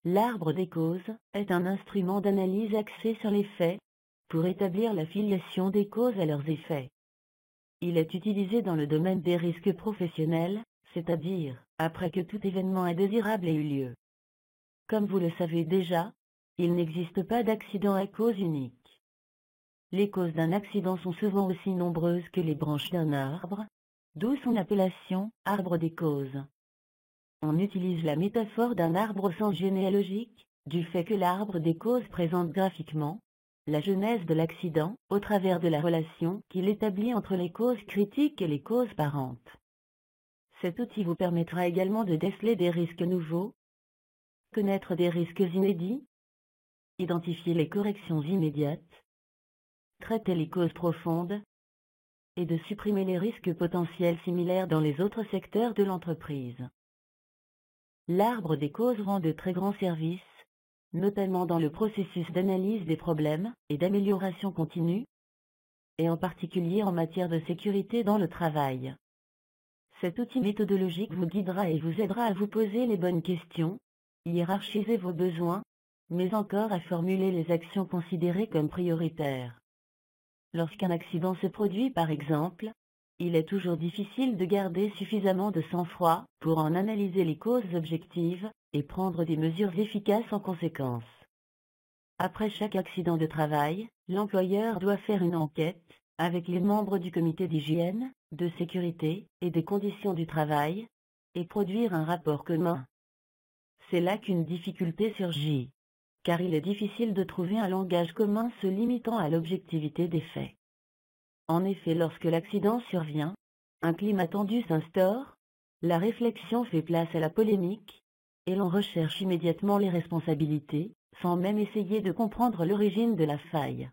L'arbre des causes est un instrument d'analyse axé sur les faits, pour établir la filiation des causes à leurs effets. Il est utilisé dans le domaine des risques professionnels, c'est-à-dire après que tout événement indésirable ait eu lieu. Comme vous le savez déjà, il n'existe pas d'accident à cause unique. Les causes d'un accident sont souvent aussi nombreuses que les branches d'un arbre, d'où son appellation « arbre des causes ». On utilise la métaphore d'un arbre au sens généalogique, du fait que l'arbre des causes présente graphiquement la genèse de l'accident, au travers de la relation qu'il établit entre les causes critiques et les causes parentes. Cet outil vous permettra également de déceler des risques nouveaux, connaître des risques inédits, identifier les corrections immédiates, traiter les causes profondes, et de supprimer les risques potentiels similaires dans les autres secteurs de l'entreprise. L'arbre des causes rend de très grands services, notamment dans le processus d'analyse des problèmes et d'amélioration continue, et en particulier en matière de sécurité dans le travail. Cet outil méthodologique vous guidera et vous aidera à vous poser les bonnes questions, hiérarchiser vos besoins, mais encore à formuler les actions considérées comme prioritaires. Lorsqu'un accident se produit par exemple, il est toujours difficile de garder suffisamment de sang-froid pour en analyser les causes objectives et prendre des mesures efficaces en conséquence. Après chaque accident de travail, l'employeur doit faire une enquête avec les membres du comité d'hygiène, de sécurité et des conditions du travail, et produire un rapport commun. C'est là qu'une difficulté surgit, car il est difficile de trouver un langage commun se limitant à l'objectivité des faits. En effet, lorsque l'accident survient, un climat tendu s'instaure, la réflexion fait place à la polémique, et l'on recherche immédiatement les responsabilités, sans même essayer de comprendre l'origine de la faille.